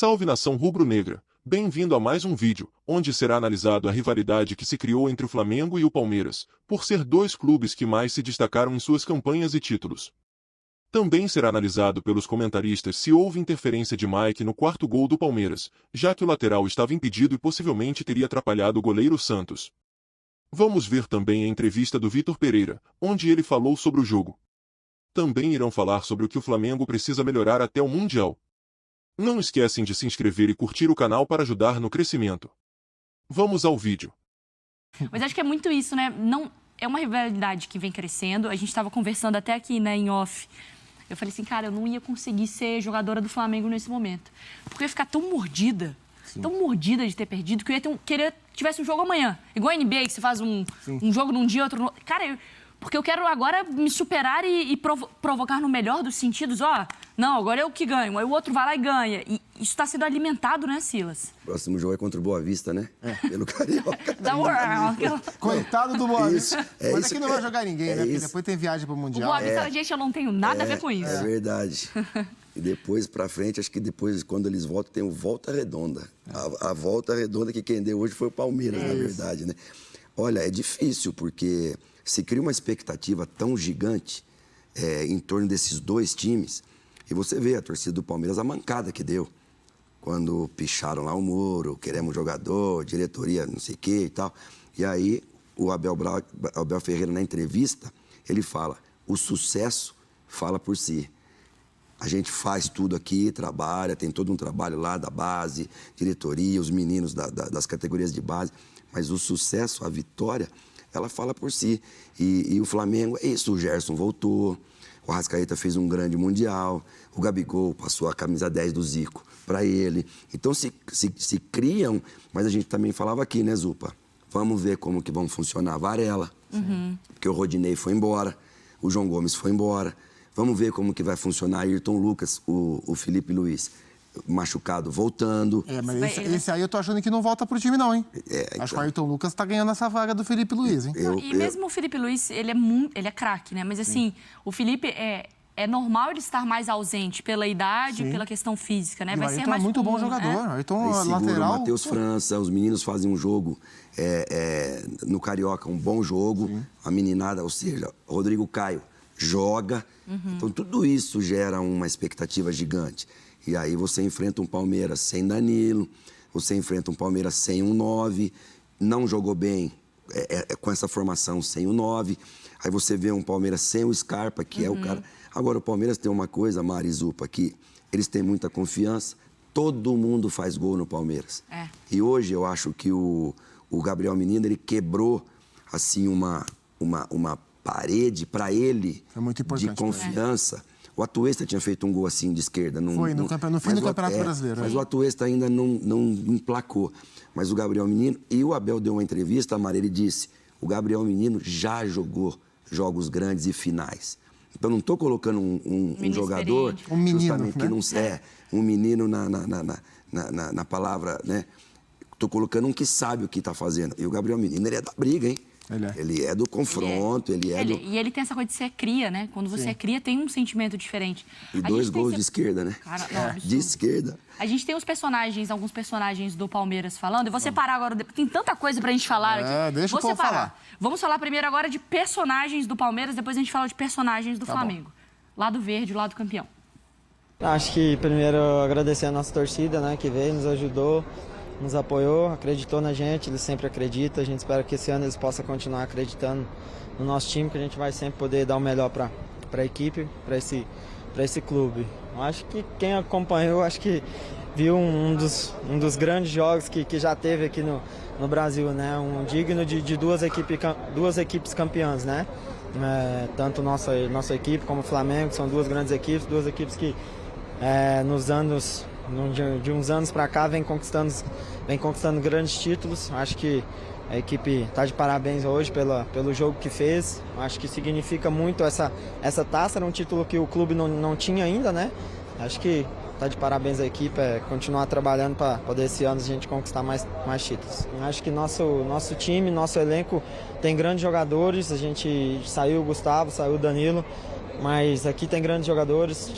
Salve nação rubro-negra, bem-vindo a mais um vídeo, onde será analisado a rivalidade que se criou entre o Flamengo e o Palmeiras, por ser dois clubes que mais se destacaram em suas campanhas e títulos. Também será analisado pelos comentaristas se houve interferência de Mike no quarto gol do Palmeiras, já que o lateral estava impedido e possivelmente teria atrapalhado o goleiro Santos. Vamos ver também a entrevista do Vitor Pereira, onde ele falou sobre o jogo. Também irão falar sobre o que o Flamengo precisa melhorar até o Mundial. Não esquecem de se inscrever e curtir o canal para ajudar no crescimento. Vamos ao vídeo. Mas acho que é muito isso, né? Não, é uma rivalidade que vem crescendo. A gente estava conversando até aqui, né, em off. Eu falei assim, cara, eu não ia conseguir ser jogadora do Flamengo nesse momento. Porque eu ia ficar tão mordida de ter perdido, que eu ia querer que tivesse um jogo amanhã. Igual a NBA, que você faz um jogo num dia, outro no... Cara, porque eu quero agora me superar e provocar no melhor dos sentidos. Não, agora eu que ganho. Aí o outro vai lá e ganha. E isso está sendo alimentado, né, Silas? O próximo jogo é contra o Boa Vista, né? Pelo Carioca. Coitado do Boa Vista. Mas isso, aqui não vai jogar ninguém, né? Porque depois tem viagem pro Mundial. O Boa Vista, gente, eu não tenho nada a ver com isso. É verdade. E depois pra frente, acho que depois, quando eles voltam, tem o Volta Redonda. A Volta Redonda que quem deu hoje foi o Palmeiras, na verdade, né? Olha, é difícil, porque se cria uma expectativa tão gigante em torno desses dois times. E você vê a torcida do Palmeiras, a mancada que deu. Quando picharam lá o Moro, queremos jogador, diretoria, não sei o quê e tal. E aí, o Abel Ferreira, na entrevista, ele fala, o sucesso fala por si. A gente faz tudo aqui, trabalha, tem todo um trabalho lá da base, diretoria, os meninos das categorias de base. Mas o sucesso, a vitória, ela fala por si. E o Flamengo, é isso, o Gerson voltou, o Arrascaeta fez um grande Mundial, o Gabigol passou a camisa 10 do Zico para ele. Então se criam, mas a gente também falava aqui, né, Zupa? Vamos ver como que vão funcionar a Varela, porque o Rodinei foi embora, o João Gomes foi embora. Vamos ver como que vai funcionar Ayrton Lucas, o Felipe Luiz. Machucado, voltando. Mas esse aí eu tô achando que não volta pro time, não, hein? Então... Acho que o Ayrton Lucas tá ganhando essa vaga do Felipe Luiz, hein? Mesmo o Felipe Luiz, ele é craque, né? Mas assim, o Felipe é normal ele estar mais ausente pela idade, pela questão física, né? Vai ser mais muito bom jogador. Ayrton lateral. O Matheus França, os meninos fazem um jogo no Carioca, um bom jogo. A meninada, ou seja, Rodrigo Caio joga. Então tudo isso gera uma expectativa gigante. E aí você enfrenta um Palmeiras sem Danilo, você enfrenta um Palmeiras sem um 9, não jogou bem com essa formação sem o 9. Aí você vê um Palmeiras sem o Scarpa, que é o cara... Agora, o Palmeiras tem uma coisa, Mari Zupa, que eles têm muita confiança, todo mundo faz gol no Palmeiras. E hoje eu acho que o Gabriel Menino, ele quebrou, assim, uma parede para ele de confiança. O Atuesta tinha feito um gol assim de esquerda. Foi, no fim do Campeonato Brasileiro. Mas o Atuesta ainda não emplacou. Mas o Gabriel Menino... E o Abel deu uma entrevista, a Maria, ele disse, o Gabriel Menino já jogou jogos grandes e finais. Então, não estou colocando um jogador... Um menino, né? Que não um menino na palavra, né? Estou colocando um que sabe o que está fazendo. E o Gabriel Menino, ele é da briga, hein? Ele é do confronto, E ele tem essa coisa de ser cria, né? Quando você é cria, tem um sentimento diferente. E 2 gols de esquerda, né? Cara, não, de esquerda. A gente tem alguns personagens do Palmeiras falando. Eu vou separar agora, tem tanta coisa pra gente falar aqui. Deixa eu falar. Vamos falar primeiro agora de personagens do Palmeiras, depois a gente fala de personagens do Flamengo. Lado verde, lado campeão. Acho que primeiro agradecer a nossa torcida, né, que veio, nos ajudou, nos apoiou, acreditou na gente, eles sempre acreditam. A gente espera que esse ano eles possam continuar acreditando no nosso time, que a gente vai sempre poder dar o melhor para a equipe, para esse clube. Eu acho que quem acompanhou, acho que viu um dos grandes jogos que já teve aqui no Brasil, né? Um digno de duas equipes campeãs, né? Tanto nossa equipe como o Flamengo, são duas grandes equipes, duas equipes que de uns anos para cá vem conquistando grandes títulos. Acho que a equipe está de parabéns hoje pelo jogo que fez. Acho que significa muito essa taça, era um título que o clube não tinha ainda, né? Acho que está de parabéns a equipe, continuar trabalhando para poder esse ano a gente conquistar mais títulos. Acho que nosso time, nosso elenco tem grandes jogadores. A gente saiu o Gustavo, saiu o Danilo. mas aqui tem grandes jogadores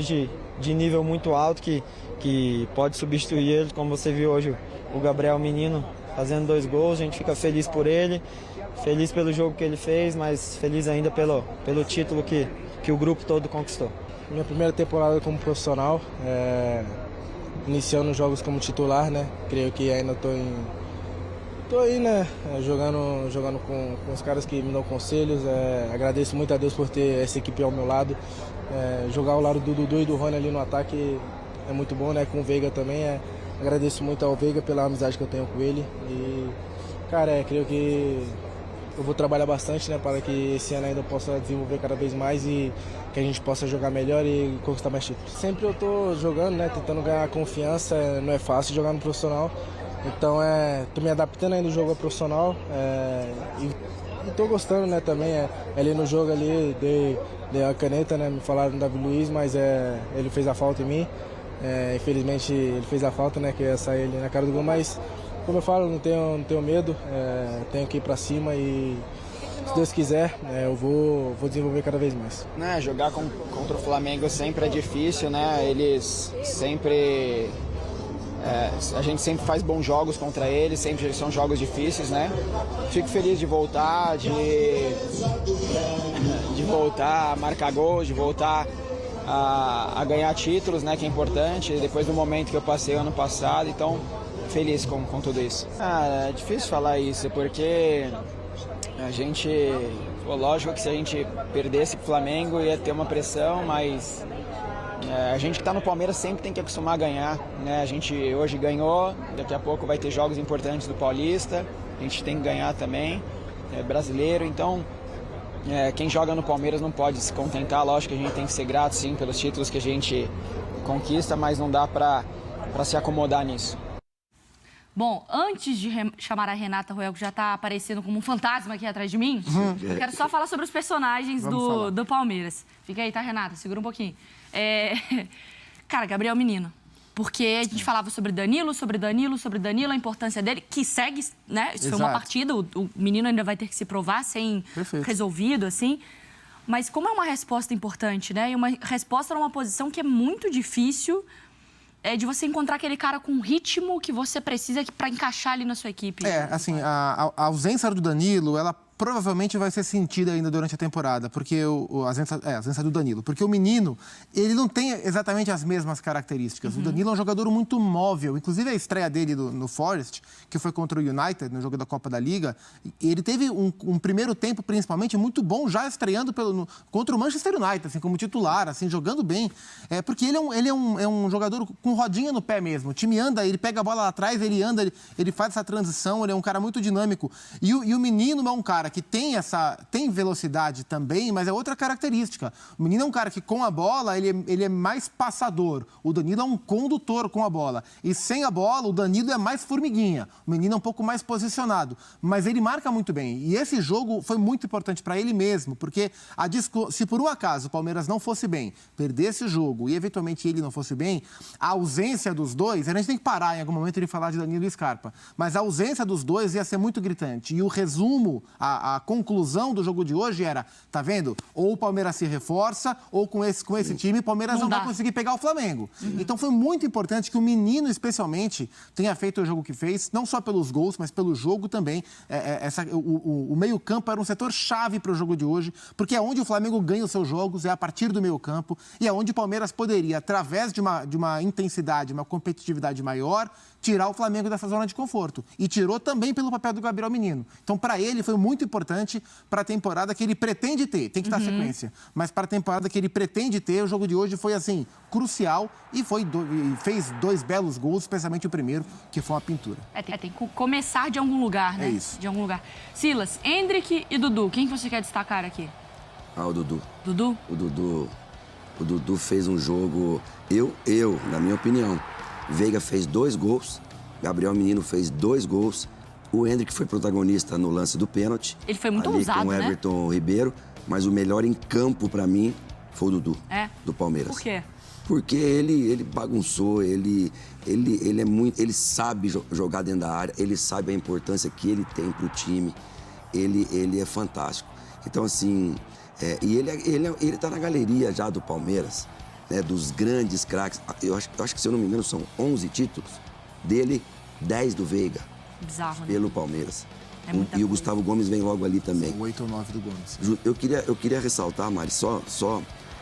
de nível muito alto que pode substituir ele, como você viu hoje o Gabriel Menino fazendo 2 gols, a gente fica feliz por ele, feliz pelo jogo que ele fez, mas feliz ainda pelo título que o grupo todo conquistou. Minha primeira temporada como profissional, iniciando jogos como titular, né? Creio que ainda tô aí, né? Jogando com os caras que me dão conselhos. Agradeço muito a Deus por ter essa equipe ao meu lado. Jogar ao lado do Dudu e do Rony ali no ataque é muito bom, né? Com o Veiga também. Agradeço muito ao Veiga pela amizade que eu tenho com ele. E, cara, creio que eu vou trabalhar bastante, né, para que esse ano ainda eu possa desenvolver cada vez mais e que a gente possa jogar melhor e conquistar mais títulos. Sempre eu estou jogando, né, tentando ganhar confiança, não é fácil jogar no profissional, então estou me adaptando ainda no jogo profissional e estou gostando, né, também. Ali no jogo ali, dei a caneta, né, me falaram do Davi Luiz, mas ele fez a falta em mim, infelizmente ele fez a falta, né, que ia sair ali na cara do gol, mas como eu falo, não tenho medo, tenho que ir para cima e, se Deus quiser, eu vou desenvolver cada vez mais. Jogar contra o Flamengo sempre é difícil, né? Eles sempre... a gente sempre faz bons jogos contra eles, sempre são jogos difíceis, né? Fico feliz de voltar, de voltar a marcar gols, de voltar a ganhar títulos, né? Que é importante, depois do momento que eu passei ano passado, então... feliz com tudo isso. É difícil falar isso, porque a gente... lógico que se a gente perdesse pro Flamengo ia ter uma pressão, mas a gente que está no Palmeiras sempre tem que acostumar a ganhar, né? A gente hoje ganhou, daqui a pouco vai ter jogos importantes do Paulista, a gente tem que ganhar também, brasileiro, então quem joga no Palmeiras não pode se contentar, lógico que a gente tem que ser grato sim pelos títulos que a gente conquista, mas não dá para se acomodar nisso. Bom, antes de chamar a Renata Roel, que já está aparecendo como um fantasma aqui atrás de mim, eu quero só falar sobre os personagens do Palmeiras. Fica aí, tá, Renata? Segura um pouquinho. Cara, Gabriel Menino. Porque a gente falava sobre Danilo, a importância dele, que segue, né? Isso foi uma partida, o menino ainda vai ter que se provar sem resolvido, assim. Mas como é uma resposta importante, né? E uma resposta numa posição que é muito difícil... de você encontrar aquele cara com ritmo que você precisa para encaixar ali na sua equipe. Assim, a ausência do Danilo, ela provavelmente vai ser sentida ainda durante a temporada, porque a ausência do Danilo, porque o menino, ele não tem exatamente as mesmas características. O Danilo é um jogador muito móvel, inclusive a estreia dele no Forest, que foi contra o United, no jogo da Copa da Liga, ele teve um primeiro tempo, principalmente, muito bom, já estreando contra o Manchester United, assim, como titular, assim, jogando bem, porque ele é um jogador com rodinha no pé mesmo, o time anda, ele pega a bola lá atrás, ele anda, ele faz essa transição, ele é um cara muito dinâmico, e o menino é um cara que tem velocidade também, mas é outra característica. O menino é um cara que, com a bola, ele é mais passador. O Danilo é um condutor com a bola. E sem a bola, o Danilo é mais formiguinha. O menino é um pouco mais posicionado. Mas ele marca muito bem. E esse jogo foi muito importante para ele mesmo, porque se por um acaso o Palmeiras não fosse bem, perdesse o jogo e, eventualmente, ele não fosse bem, a ausência dos dois, a gente tem que parar em algum momento de falar de Danilo e Scarpa, mas a ausência dos dois ia ser muito gritante. E o resumo, a conclusão do jogo de hoje era, tá vendo? Ou o Palmeiras se reforça, ou com esse time o Palmeiras não vai conseguir pegar o Flamengo. Então foi muito importante que o menino, especialmente, tenha feito o jogo que fez, não só pelos gols, mas pelo jogo também. O meio-campo era um setor chave para o jogo de hoje, porque é onde o Flamengo ganha os seus jogos, é a partir do meio-campo, e é onde o Palmeiras poderia, através de uma intensidade, uma competitividade maior, tirar o Flamengo dessa zona de conforto. E tirou também pelo papel do Gabriel Menino. Então, para ele, foi muito importante para a temporada que ele pretende ter. Tem que estar sequência. Mas para a temporada que ele pretende ter, o jogo de hoje foi, assim, crucial e fez 2 belos gols, especialmente o primeiro, que foi uma pintura. Tem que começar de algum lugar, né? É isso. De algum lugar. Silas, Endrick e Dudu, quem você quer destacar aqui? O Dudu. Dudu? O Dudu fez um jogo... na minha opinião, Veiga fez 2 gols, Gabriel Menino fez 2 gols, o Endrick foi protagonista no lance do pênalti. Ele foi muito ali ousado, com o Everton Ribeiro, mas o melhor em campo, para mim, foi o Dudu, do Palmeiras. Por quê? Porque ele bagunçou, ele sabe jogar dentro da área, ele sabe a importância que ele tem pro time, ele é fantástico. Então, assim, E ele tá na galeria já do Palmeiras, né, dos grandes craques. Eu acho que, se eu não me engano, são 11 títulos. Dele, 10 do Veiga. Bizarro, né? Pelo Palmeiras. muita E o coisa. Gustavo Gomes vem logo ali também. São 8 ou 9 do Gomes. Eu queria ressaltar, Mari,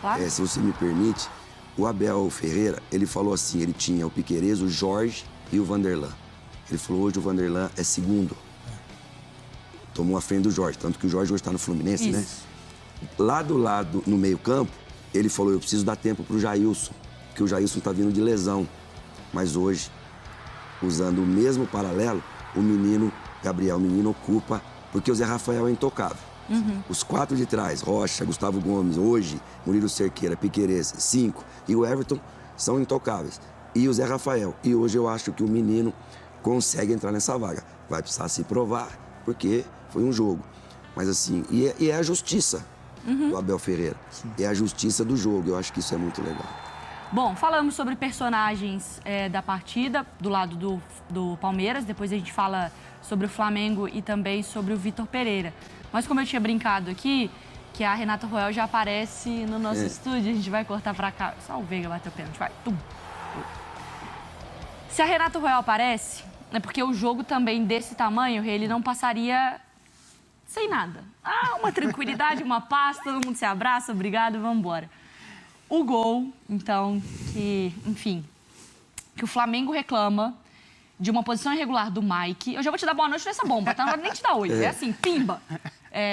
Claro. se você me permite, o Abel Ferreira, ele falou assim, ele tinha o Piquerez, o Jorge e o Vanderlan. Ele falou, hoje o Vanderlan é segundo. Tomou a frente do Jorge, tanto que o Jorge hoje está no Fluminense, Isso. né? Lá do lado, no meio campo, ele falou, eu preciso dar tempo pro Jailson, porque o Jailson tá vindo de lesão. Mas hoje, usando o mesmo paralelo, o menino, Gabriel, o menino ocupa, porque o Zé Rafael é intocável. Os 4 de trás, Rocha, Gustavo Gomes, hoje, Murilo Cerqueira, Piquerez, 5, e o Everton são intocáveis. E o Zé Rafael. E hoje eu acho que o menino consegue entrar nessa vaga. Vai precisar se provar, porque foi um jogo. Mas assim, e é a justiça do Abel Ferreira. É a justiça do jogo. Eu acho que isso é muito legal. Bom, falamos sobre personagens da partida do lado do Palmeiras. Depois a gente fala sobre o Flamengo e também sobre o Vitor Pereira. Mas como eu tinha brincado aqui, que a Renata Roel já aparece no nosso estúdio, a gente vai cortar pra cá. Só o Veiga bateu o pênalti, vai. Tum. Se a Renata Roel aparece, é porque o jogo também desse tamanho, ele não passaria sem nada. Uma tranquilidade, uma paz, todo mundo se abraça, obrigado, vamos embora. O gol, então, que o Flamengo reclama de uma posição irregular do Mike. Eu já vou te dar boa noite nessa bomba, tá? Não vou nem te dar oi. É assim, pimba.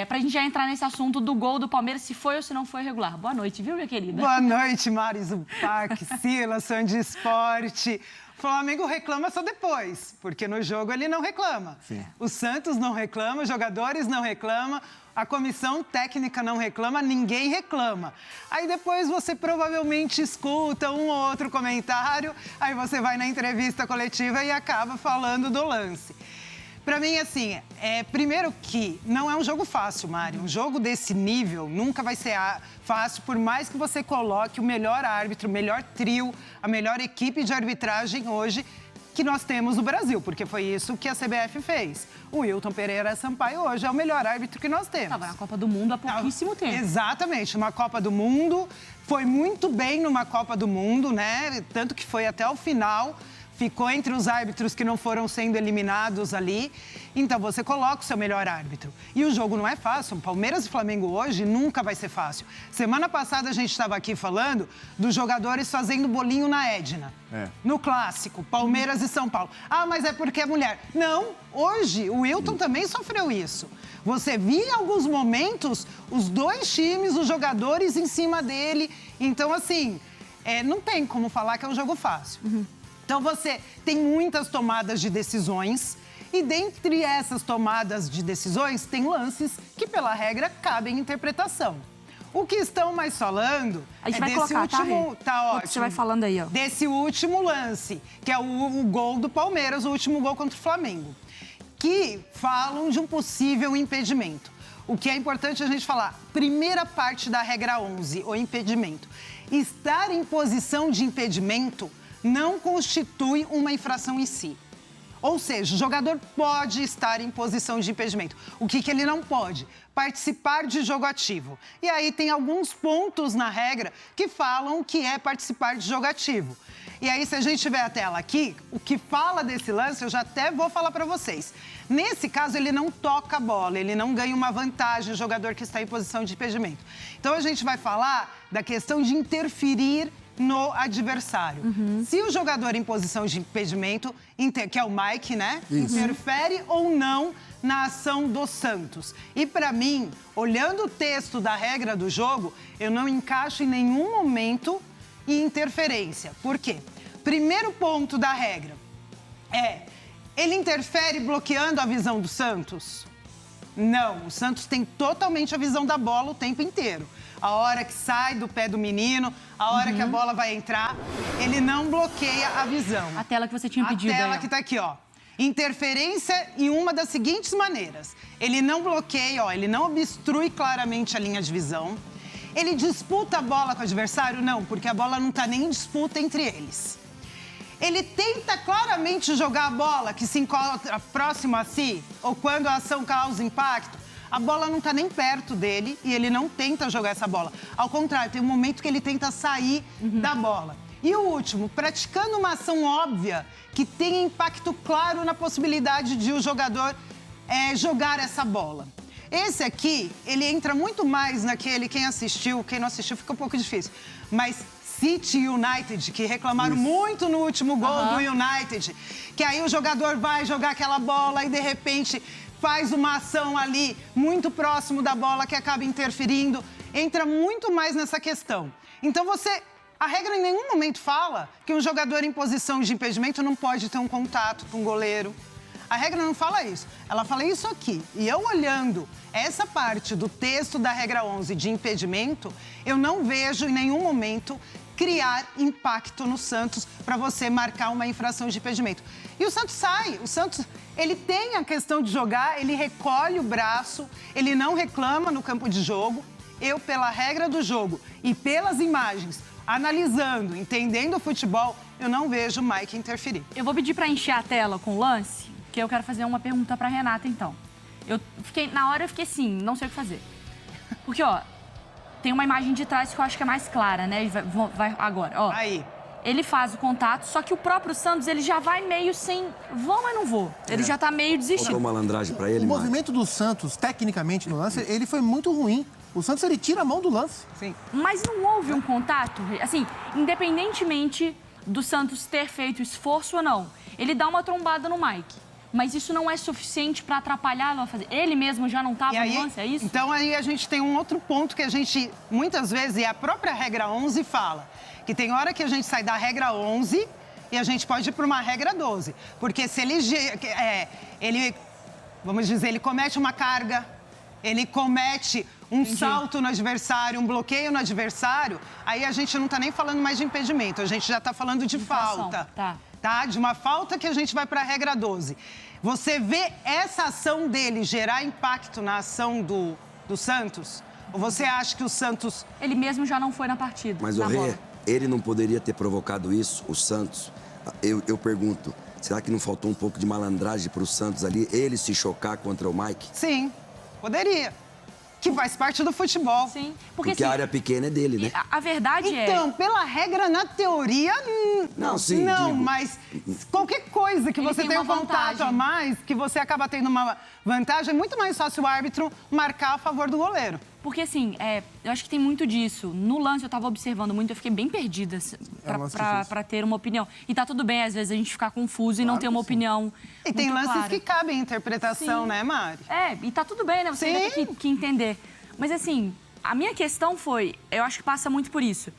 Pra gente já entrar nesse assunto do gol do Palmeiras, se foi ou se não foi irregular. Boa noite, viu, minha querida? Boa noite, Mari Zupac, Silas, fã de esporte. O Flamengo reclama só depois, porque no jogo ele não reclama. Sim. O Santos não reclama, os jogadores não reclamam, a comissão técnica não reclama, ninguém reclama. Aí depois você provavelmente escuta um ou outro comentário, aí você vai na entrevista coletiva e acaba falando do lance. Pra mim, assim, primeiro que não é um jogo fácil, Mari. Um jogo desse nível nunca vai ser fácil, por mais que você coloque o melhor árbitro, o melhor trio, a melhor equipe de arbitragem hoje que nós temos no Brasil, porque foi isso que a CBF fez. O Wilton Pereira Sampaio hoje é o melhor árbitro que nós temos. Estava na Copa do Mundo há pouquíssimo tempo. Exatamente, uma Copa do Mundo, foi muito bem numa Copa do Mundo, né? Tanto que foi até o final. Ficou entre os árbitros que não foram sendo eliminados ali. Então, você coloca o seu melhor árbitro. E o jogo não é fácil. Palmeiras e Flamengo hoje nunca vai ser fácil. Semana passada, a gente estava aqui falando dos jogadores fazendo bolinho na Edna. No Clássico, Palmeiras e São Paulo. Mas é porque é mulher. Não, hoje o Wilton também sofreu isso. Você via em alguns momentos os dois times, os jogadores em cima dele. Então, assim, não tem como falar que é um jogo fácil. Então, você tem muitas tomadas de decisões e, dentre essas tomadas de decisões, tem lances que, pela regra, cabem interpretação. O que estão mais falando a gente vai desse colocar, último... Tá ótimo. Você vai falando aí, ó. Desse último lance, que é o gol do Palmeiras, o último gol contra o Flamengo, que falam de um possível impedimento. O que é importante a gente falar, primeira parte da regra 11, o impedimento. Estar em posição de impedimento não constitui uma infração em si. Ou seja, o jogador pode estar em posição de impedimento. O que ele não pode? Participar de jogo ativo. E aí tem alguns pontos na regra que falam que é participar de jogo ativo. E aí, se a gente tiver a tela aqui, o que fala desse lance, eu já até vou falar para vocês. Nesse caso, ele não toca a bola, ele não ganha uma vantagem, o jogador que está em posição de impedimento. Então, a gente vai falar da questão de interferir no adversário. Se o jogador em posição de impedimento, que é o Mike, né? Interfere ou não na ação do Santos. E para mim, olhando o texto da regra do jogo, eu não encaixo em nenhum momento em interferência. Por quê? Primeiro ponto da regra ele interfere bloqueando a visão do Santos? Não, o Santos tem totalmente a visão da bola o tempo inteiro. A hora que sai do pé do menino, a hora que a bola vai entrar, ele não bloqueia a visão. A tela que você tinha pedido. A tela que tá aqui, ó. Interferência em uma das seguintes maneiras. Ele não bloqueia, ele não obstrui claramente a linha de visão. Ele disputa a bola com o adversário? Não, porque a bola não tá nem em disputa entre eles. Ele tenta claramente jogar a bola que se encontra próximo a si, ou quando a ação causa impacto. A bola não tá nem perto dele e ele não tenta jogar essa bola. Ao contrário, tem um momento que ele tenta sair da bola. E o último, praticando uma ação óbvia que tem impacto claro na possibilidade de o jogador jogar essa bola. Esse aqui, ele entra muito mais naquele, quem assistiu, quem não assistiu fica um pouco difícil, mas City e United, que reclamaram muito no último gol do United, que aí o jogador vai jogar aquela bola e de repente faz uma ação ali muito próximo da bola que acaba interferindo, entra muito mais nessa questão. Então a regra em nenhum momento fala que um jogador em posição de impedimento não pode ter um contato com o goleiro. A regra não fala isso. Ela fala isso aqui. E eu olhando essa parte do texto da regra 11 de impedimento, eu não vejo em nenhum momento criar impacto no Santos para você marcar uma infração de impedimento. E o Santos sai. O Santos, ele tem a questão de jogar, ele recolhe o braço, ele não reclama no campo de jogo. Eu, pela regra do jogo e pelas imagens, analisando, entendendo o futebol, eu não vejo o Mike interferir. Eu vou pedir para encher a tela com o lance, que eu quero fazer uma pergunta para Renata, então. Na hora eu fiquei assim, não sei o que fazer. Porque, ó, tem uma imagem de trás que eu acho que é mais clara, né? Vai agora, ó. Aí. Ele faz o contato, só que o próprio Santos, ele já vai meio sem... Vou, mas não vou. Ele já tá meio desistindo. Faltou malandragem para ele, O movimento do Santos, tecnicamente, no lance, ele foi muito ruim. O Santos, ele tira a mão do lance. Sim. Mas não houve um contato? Assim, independentemente do Santos ter feito esforço ou não, ele dá uma trombada no Mike. Mas isso não é suficiente para atrapalhá-lo a fazer. Ele mesmo já não estava no lance, é isso? Então aí a gente tem um outro ponto que a gente, muitas vezes, e a própria regra 11 fala, que tem hora que a gente sai da regra 11 e a gente pode ir para uma regra 12. Porque se ele, vamos dizer, ele comete uma carga, ele comete um salto no adversário, um bloqueio no adversário, aí a gente não está nem falando mais de impedimento, a gente já está falando de falta. Tá? De uma falta que a gente vai para a regra 12. Você vê essa ação dele gerar impacto na ação do Santos? Ou você acha que o Santos... Ele mesmo já não foi na partida. Mas o Rê, ele não poderia ter provocado isso, o Santos? Eu pergunto, será que não faltou um pouco de malandragem para o Santos ali, ele se chocar contra o Mike? Sim, poderia. Que faz parte do futebol. Sim. Porque assim, a área pequena é dele, né? A verdade Então, pela regra, na teoria, não, sim, não, digo... mas qualquer coisa que você tenha um contato a mais, que você acaba tendo uma vantagem, é muito mais fácil o árbitro marcar a favor do goleiro. Porque, assim, eu acho que tem muito disso. No lance, eu estava observando muito, eu fiquei bem perdida para ter uma opinião. E tá tudo bem, às vezes, a gente ficar confuso e não ter uma opinião E tem lances clara. que cabem interpretação, Sim. né, Mari? E tá tudo bem, né? Você ainda tem que entender. Mas, assim, a minha questão foi... Eu acho que passa muito por isso.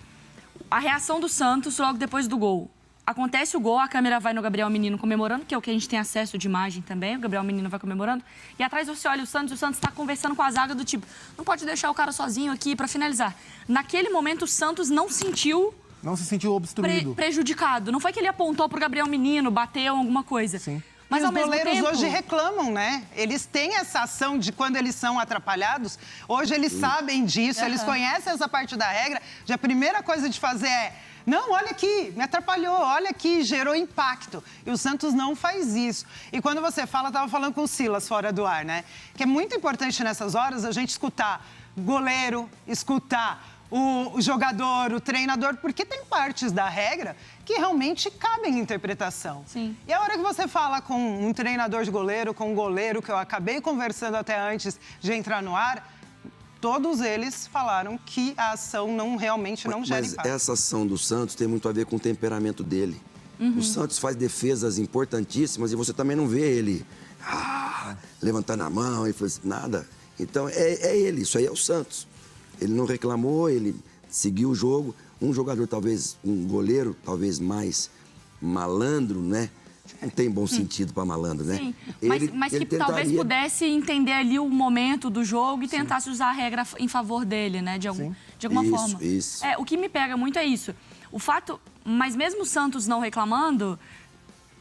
A reação do Santos logo depois do gol. Acontece o gol, a câmera vai no Gabriel Menino comemorando, que é o que a gente tem acesso de imagem também. O Gabriel Menino vai comemorando. E atrás você olha o Santos está conversando com a zaga do tipo... Não pode deixar o cara sozinho aqui para finalizar. Naquele momento, o Santos não sentiu... Não se sentiu obstruído. Prejudicado. Não foi que ele apontou pro Gabriel Menino, bateu alguma coisa. Sim. Mas, e ao os mesmo goleiros tempo... hoje reclamam, né? Eles têm essa ação de quando eles são atrapalhados. Hoje eles sabem disso, eles conhecem essa parte da regra. Já a primeira coisa de fazer é... Não, olha aqui, me atrapalhou, olha aqui, gerou impacto. E o Santos não faz isso. E quando você fala, eu estava falando com o Silas fora do ar, né? Que é muito importante nessas horas a gente escutar goleiro, escutar o jogador, o treinador, porque tem partes da regra que realmente cabem interpretação. Sim. E a hora que você fala com um treinador de goleiro, com um goleiro, que eu acabei conversando até antes de entrar no ar, todos eles falaram que a ação realmente não gera impacto. Mas essa ação do Santos tem muito a ver com o temperamento dele. O Santos faz defesas importantíssimas e você também não vê ele levantando a mão e nada. Então, é ele, isso aí é o Santos. Ele não reclamou, ele seguiu o jogo. Um jogador, talvez, um goleiro, talvez mais malandro, né? Não tem bom sentido para malandro, né? Sim, mas que talvez pudesse entender ali o momento do jogo e tentasse usar a regra em favor dele, né? De alguma forma. Isso. O que me pega muito é isso. O fato... Mas mesmo o Santos não reclamando...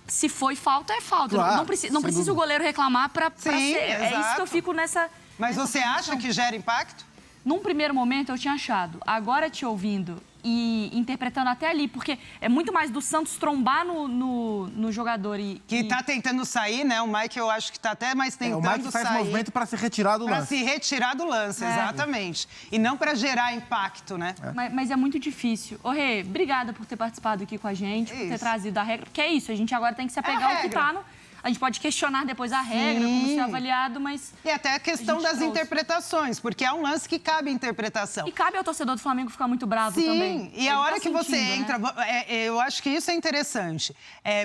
Se foi falta, é falta. Claro, não precisa o goleiro reclamar para ser. Exato. É isso que eu fico nessa... Mas você acha que gera impacto? Num primeiro momento eu tinha achado, agora te ouvindo e interpretando até ali, porque é muito mais do Santos trombar no jogador Que tá tentando sair, né? O Mike, eu acho que tá até mais tentando sair. O Mike faz movimento para se retirar do lance. Para se retirar do lance, exatamente. E não para gerar impacto, né? Mas é muito difícil. Ô, Rê, obrigada por ter participado aqui com a gente, por ter trazido a regra. Porque é isso, a gente agora tem que se apegar ao que tá no... A gente pode questionar depois a regra, como ser avaliado, mas... E até a questão das interpretações, porque é um lance que cabe interpretação. E cabe ao torcedor do Flamengo ficar muito bravo também. Sim, e a hora que você entra... eu acho que isso é interessante.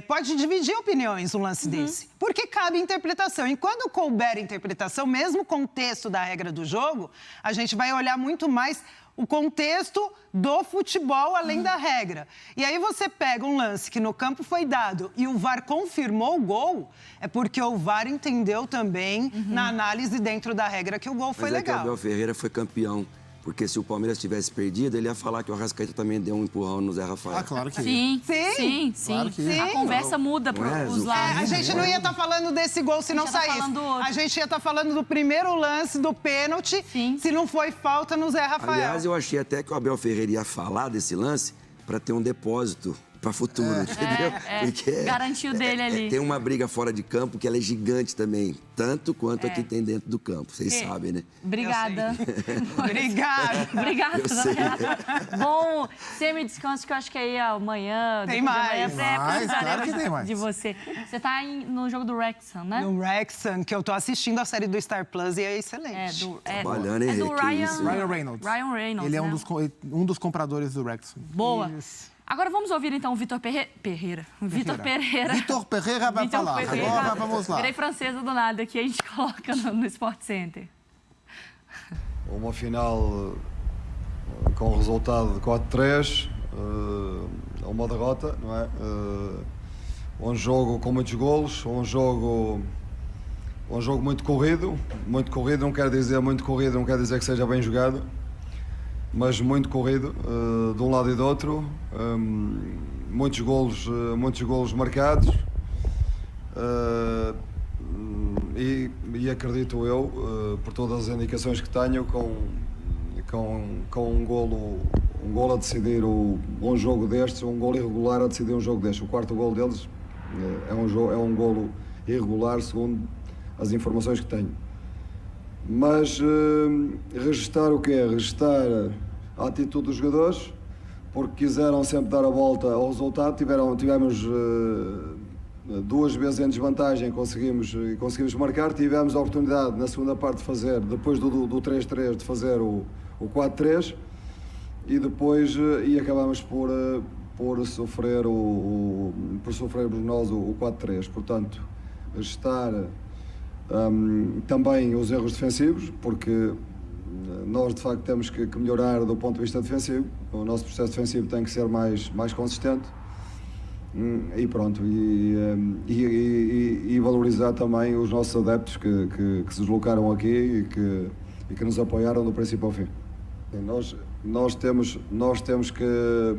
Pode dividir opiniões um lance desse, porque cabe interpretação. E quando couber interpretação, mesmo o contexto da regra do jogo, a gente vai olhar muito mais o contexto do futebol além da regra. E aí você pega um lance que no campo foi dado e o VAR confirmou o gol, é porque o VAR entendeu também na análise dentro da regra que o gol foi legal. Mas que o Abel Ferreira foi campeão. Porque se o Palmeiras tivesse perdido, ele ia falar que o Arrascaeta também deu um empurrão no Zé Rafael. Ah, claro que sim. Claro que A conversa muda para os lados. A gente não ia estar falando desse gol se não saísse. A gente ia estar falando do primeiro lance, do pênalti, se não foi falta no Zé Rafael. Aliás, eu achei até que o Abel Ferreira ia falar desse lance para ter um depósito para futuro, entendeu? Porque garantiu dele ali. Tem uma briga fora de campo que ela é gigante também, tanto quanto a que tem dentro do campo, vocês sabem, né? Obrigada. Obrigada. Bom, semi-descanso que eu acho que aí amanhã... Tem mais. Claro que tem mais. De você. Você tá no jogo do Wrexham, né? No Wrexham, que eu tô assistindo a série do Star Plus e é excelente. Trabalhando, hein, do Ryan Reynolds. Ryan Reynolds, Ele é né? um dos compradores do Wrexham. Boa. Agora vamos ouvir então o Vitor Pereira. Vitor Pereira vai falar. Agora vamos lá. Virei francesa do nada aqui, a gente coloca no Sport Center. Uma final com resultado de 4-3, uma derrota, não é? Um jogo com muitos golos, um jogo muito corrido. Muito corrido não quer dizer que seja bem jogado, mas muito corrido, de um lado e do outro, muitos golos marcados, e acredito eu, por todas as indicações que tenho, com um golo a decidir um jogo destes, um golo irregular a decidir um jogo destes. O quarto golo deles é um golo irregular, segundo as informações que tenho. Mas registar o quê? Registar a atitude dos jogadores, porque quiseram sempre dar a volta ao resultado. Tivemos duas vezes em desvantagem, conseguimos marcar. Tivemos a oportunidade na segunda parte de fazer, depois do 3-3, de fazer o 4-3 e depois acabamos por sofrermos nós o 4-3. Portanto, registar também os erros defensivos, porque nós de facto temos que melhorar do ponto de vista defensivo. O nosso processo defensivo tem que ser mais consistente e pronto, e valorizar também os nossos adeptos que se deslocaram aqui e que nos apoiaram do princípio ao fim. Nós temos que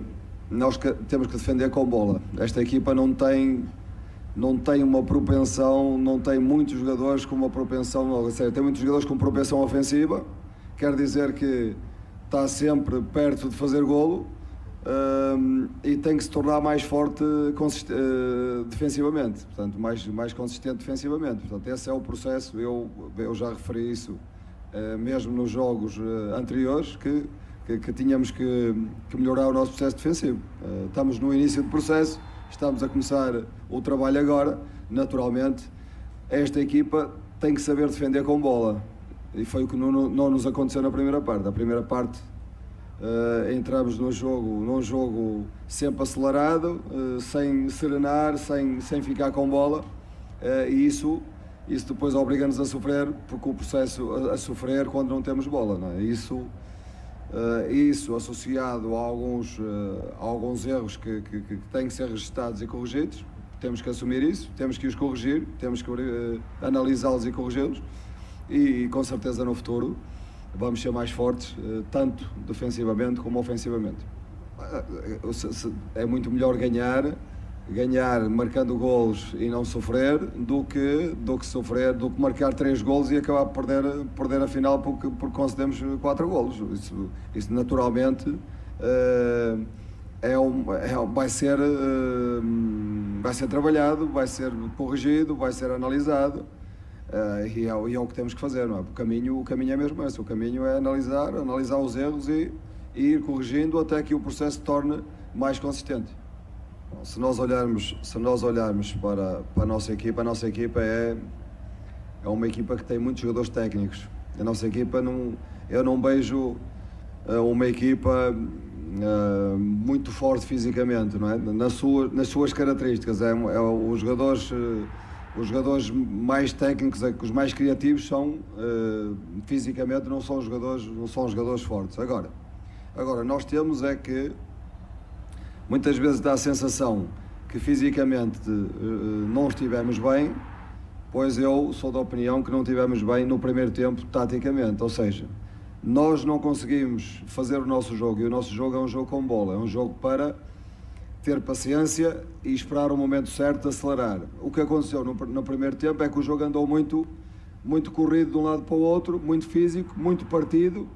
defender com bola. Esta equipa não tem uma propensão, não tem muitos jogadores com uma propensão, tem muitos jogadores com propensão ofensiva, quer dizer que está sempre perto de fazer golo, e tem que se tornar mais forte defensivamente, portanto, mais consistente defensivamente. Portanto, esse é o processo, eu já referi isso mesmo nos jogos anteriores, que tínhamos que melhorar o nosso processo defensivo. Estamos no início do processo, estamos a começar o trabalho agora. Naturalmente, esta equipa tem que saber defender com bola. E foi o que não nos aconteceu na primeira parte. A primeira parte entramos num jogo sempre acelerado, sem serenar, sem ficar com bola. E isso depois obriga-nos a sofrer, porque o processo a sofrer quando não temos bola, não é? Isso associado a alguns erros que têm que ser registados e corrigidos, temos que assumir isso, temos que os corrigir, temos que analisá-los e corrigi-los, e com certeza no futuro vamos ser mais fortes, tanto defensivamente como ofensivamente. É muito melhor ganhar ganhar marcando golos e não sofrer do que marcar 3 golos e acabar por perder a final porque concedemos 4 golos. Isso naturalmente vai ser trabalhado, vai ser corrigido, vai ser analisado e é o que temos que fazer, não é? O caminho é mesmo esse, o caminho é analisar os erros e ir corrigindo até que o processo se torne mais consistente. Se nós olharmos para a nossa equipa é uma equipa que tem muitos jogadores técnicos. A nossa equipa, eu não vejo uma equipa muito forte fisicamente, não é? Nas suas características. Os jogadores mais técnicos, os mais criativos são fisicamente não são jogadores fortes. Agora nós temos é que muitas vezes dá a sensação que fisicamente não estivemos bem, pois eu sou da opinião que não estivemos bem no primeiro tempo taticamente, ou seja, nós não conseguimos fazer o nosso jogo e o nosso jogo é um jogo com bola, é um jogo para ter paciência e esperar o momento certo de acelerar. O que aconteceu no primeiro tempo é que o jogo andou muito corrido de um lado para o outro, muito físico, muito partido,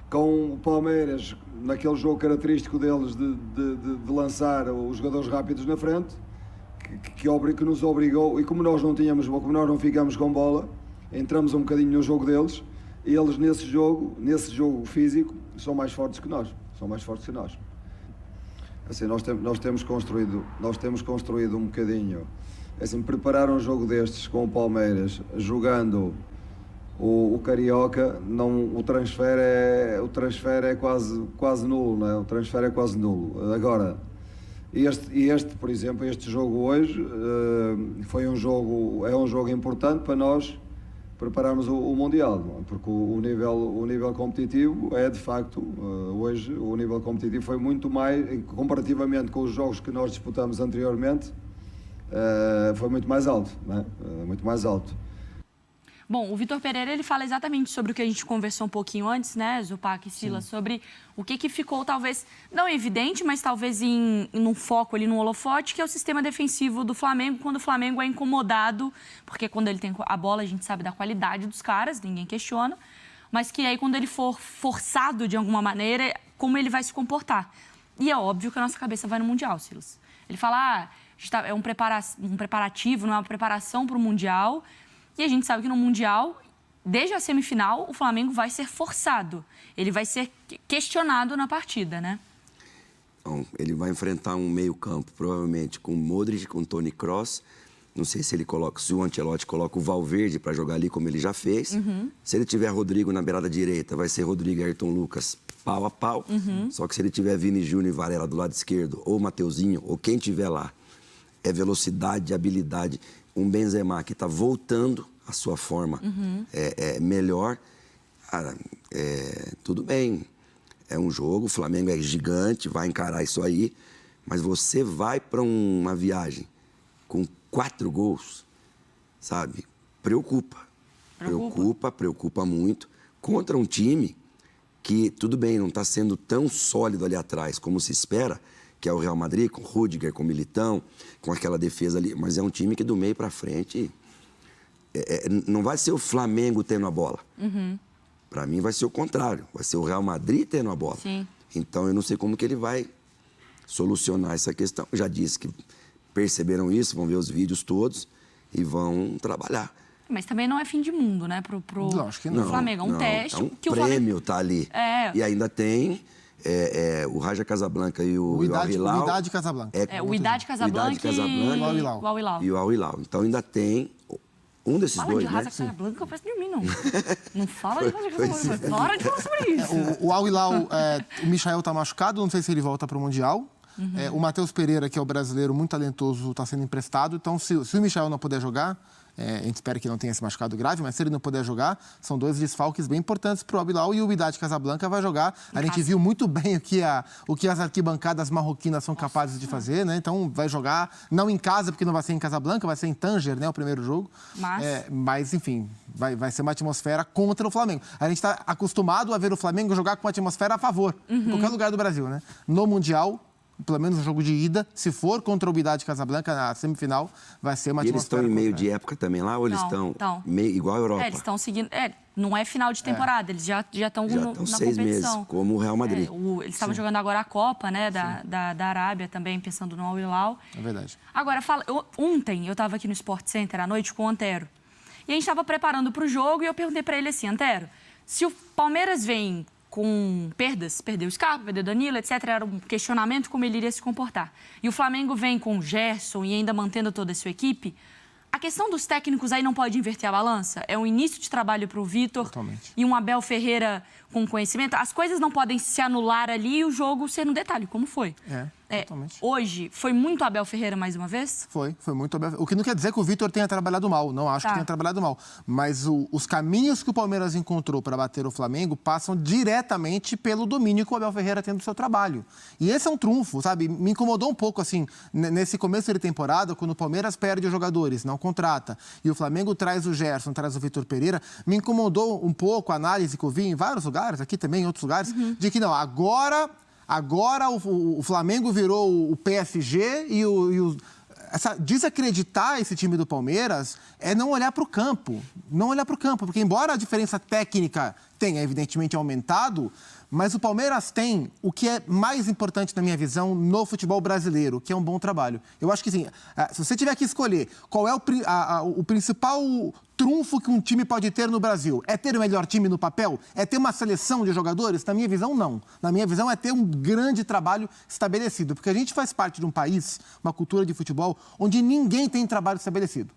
com o Palmeiras naquele jogo característico deles de lançar os jogadores rápidos na frente, que nos obrigou, e como nós não ficamos com bola, entramos um bocadinho no jogo deles, e eles nesse jogo físico são mais fortes que nós. Assim, nós temos construído um bocadinho, assim, preparar um jogo destes com o Palmeiras, jogando o Carioca, o transfer é quase nulo, não é? O transfer é quase nulo. Agora, por exemplo, este jogo hoje é um jogo importante para nós prepararmos o Mundial, não é? Porque o nível competitivo é, de facto, hoje o nível competitivo foi muito mais, comparativamente com os jogos que nós disputamos anteriormente, foi muito mais alto, não é? Muito mais alto. Bom, o Vitor Pereira, ele fala exatamente sobre o que a gente conversou um pouquinho antes, né, Zupac e Silas, sobre o que ficou, talvez, não evidente, mas talvez num foco ali, no holofote, que é o sistema defensivo do Flamengo, quando o Flamengo é incomodado, porque quando ele tem a bola, a gente sabe da qualidade dos caras, ninguém questiona, mas que aí, quando ele for forçado de alguma maneira, como ele vai se comportar. E é óbvio que a nossa cabeça vai no Mundial, Silas. Ele fala, é um preparativo, não é uma preparação para o Mundial. E a gente sabe que no Mundial, desde a semifinal, o Flamengo vai ser forçado. Ele vai ser questionado na partida, né? Então, ele vai enfrentar um meio-campo, provavelmente, com o Modric, com o Toni Kroos. Não sei se o Ancelotti coloca o Valverde para jogar ali, como ele já fez. Se ele tiver Rodrigo na beirada direita, vai ser Rodrigo e Ayrton Lucas pau a pau. Só que se ele tiver Vini Júnior e Varela do lado esquerdo, ou Mateuzinho, ou quem tiver lá, é velocidade, habilidade. Um Benzema que está voltando à sua forma melhor. Cara, tudo bem, é um jogo, o Flamengo é gigante, vai encarar isso aí, mas você vai para uma viagem com 4 gols, sabe? Preocupa muito, contra um time que, tudo bem, não está sendo tão sólido ali atrás como se espera, que é o Real Madrid, com o Rüdiger, com o Militão, com aquela defesa ali. Mas é um time que do meio para frente não vai ser o Flamengo tendo a bola. Para mim vai ser o contrário, vai ser o Real Madrid tendo a bola. Sim. Então eu não sei como que ele vai solucionar essa questão. Já disse que perceberam isso, vão ver os vídeos todos e vão trabalhar. Mas também não é fim de mundo, né, pro Flamengo. É um teste. É um prêmio, tá ali. E ainda tem... o Raja Casablanca e o Al Hilal. O Idade Casablanca. O Idade Casablanca e o Al Hilal. E o Al Hilal. Então ainda tem um desses dois, né? Fala de Raja Casablanca, eu peço de mim, não. Não fala de Raja Casablanca. Para de falar sobre isso. O Al Hilal, o Michael tá machucado, não sei se ele volta para o Mundial. O Matheus Pereira, que é o brasileiro muito talentoso, está sendo emprestado. Então, se o Michael não puder jogar... a gente espera que não tenha se machucado grave, mas se ele não puder jogar, são 2 desfalques bem importantes para o Al Hilal, e o Wydad Casablanca vai jogar. A gente viu muito bem o que as arquibancadas marroquinas são capazes de fazer, né? Então vai jogar, não em casa, porque não vai ser em Casablanca, vai ser em Tanger, né? O primeiro jogo. Mas enfim, vai ser uma atmosfera contra o Flamengo. A gente está acostumado a ver o Flamengo jogar com uma atmosfera a favor, em qualquer lugar do Brasil, né? No Mundial, pelo menos no jogo de ida. Se for contra o Wydad Casablanca na semifinal, vai ser uma E eles atmosfera... estão em meio de completa. época também lá, ou eles Não, estão então. igual a Europa? Eles estão seguindo. Não é final de temporada, eles já estão Já na estão 6 meses, competição. como o Real Madrid. Eles estavam jogando agora a Copa, né, da Arábia também, pensando no Al Hilal. É verdade. Agora, ontem eu estava aqui no Sport Center à noite com o Antero. E a gente estava preparando para o jogo e eu perguntei para ele assim, Antero, se o Palmeiras vem com perdas, perdeu o Scarpa, perdeu o Danilo, etc., era um questionamento como ele iria se comportar. E o Flamengo vem com o Gerson e ainda mantendo toda a sua equipe, a questão dos técnicos aí não pode inverter a balança? É um início de trabalho para o Vitor e um Abel Ferreira com conhecimento. As coisas não podem se anular ali e o jogo ser no detalhe, como foi. Totalmente. Hoje, foi muito Abel Ferreira mais uma vez? Foi muito Abel. O que não quer dizer que o Vitor tenha trabalhado mal, não acho que tenha trabalhado mal. Mas os caminhos que o Palmeiras encontrou para bater o Flamengo passam diretamente pelo domínio que o Abel Ferreira tem do seu trabalho. E esse é um trunfo, sabe? Me incomodou um pouco, assim, nesse começo de temporada, quando o Palmeiras perde os jogadores, não contrata, e o Flamengo traz o Gerson, traz o Vitor Pereira, me incomodou um pouco a análise que eu vi em vários lugares, aqui também em outros lugares, de que não, agora o Flamengo virou o PSG e desacreditar esse time do Palmeiras é não olhar para o campo. Não olhar para o campo, porque embora a diferença técnica tenha, evidentemente, aumentado, mas o Palmeiras tem o que é mais importante na minha visão no futebol brasileiro, que é um bom trabalho. Eu acho que, sim, se você tiver que escolher qual é o principal trunfo que um time pode ter no Brasil, é ter o melhor time no papel? É ter uma seleção de jogadores? Na minha visão, não. Na minha visão, é ter um grande trabalho estabelecido, porque a gente faz parte de um país, uma cultura de futebol, onde ninguém tem trabalho estabelecido.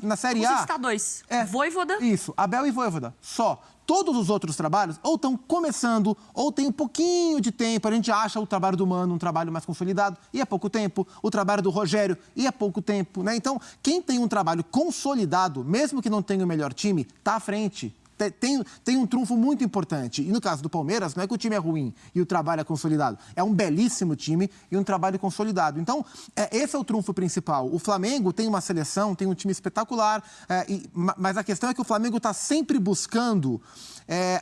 Na Série A... Você citar dois. Vojvoda. Isso, Abel e Vojvoda. Só. Todos os outros trabalhos ou estão começando, ou tem um pouquinho de tempo. A gente acha o trabalho do Mano um trabalho mais consolidado, e é pouco tempo. O trabalho do Rogério, e é pouco tempo, né? Então, quem tem um trabalho consolidado, mesmo que não tenha o melhor time, está à frente. Tem um trunfo muito importante. E no caso do Palmeiras, não é que o time é ruim e o trabalho é consolidado. É um belíssimo time e um trabalho consolidado. Então, esse é o trunfo principal. O Flamengo tem uma seleção, tem um time espetacular, mas a questão é que o Flamengo está sempre buscando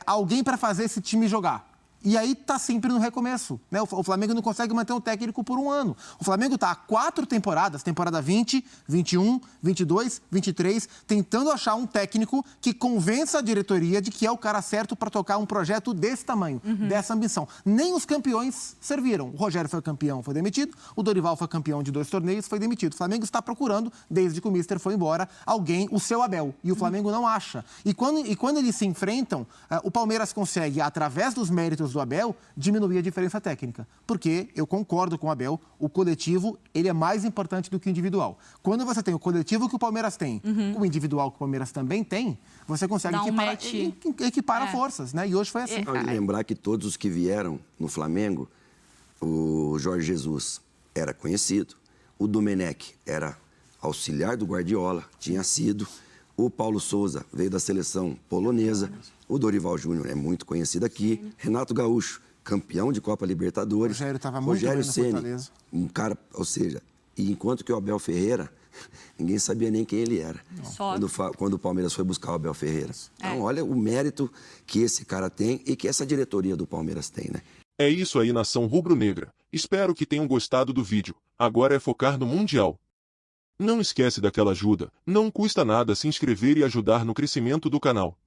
alguém para fazer esse time jogar. E aí está sempre no recomeço, né? O Flamengo não consegue manter um técnico por um ano. O Flamengo está há 4 temporadas, temporada 20, 21, 22, 23, tentando achar um técnico que convença a diretoria de que é o cara certo para tocar um projeto desse tamanho, dessa ambição. Nem os campeões serviram. O Rogério foi campeão, foi demitido. O Dorival foi campeão de 2 torneios, foi demitido. O Flamengo está procurando, desde que o Mister foi embora, alguém, o seu Abel. E o Flamengo não acha. E quando eles se enfrentam, o Palmeiras consegue, através dos méritos do Abel, diminuir a diferença técnica. Porque, eu concordo com o Abel, o coletivo, ele é mais importante do que o individual. Quando você tem o coletivo que o Palmeiras tem, o individual que o Palmeiras também tem, você consegue equipar forças, né? E hoje foi assim. Vale lembrar que todos os que vieram no Flamengo, o Jorge Jesus era conhecido, o Domenech era auxiliar do Guardiola, tinha sido, o Paulo Souza veio da seleção polonesa, o Dorival Júnior é muito conhecido aqui, Renato Gaúcho, campeão de Copa Libertadores, Rogério estava muito bem na Fortaleza. um cara, ou seja, e enquanto que o Abel Ferreira, ninguém sabia nem quem ele era, quando o Palmeiras foi buscar o Abel Ferreira. Então, olha o mérito que esse cara tem e que essa diretoria do Palmeiras tem, né? É isso aí, nação rubro-negra. Espero que tenham gostado do vídeo. Agora é focar no Mundial. Não esquece daquela ajuda, não custa nada se inscrever e ajudar no crescimento do canal.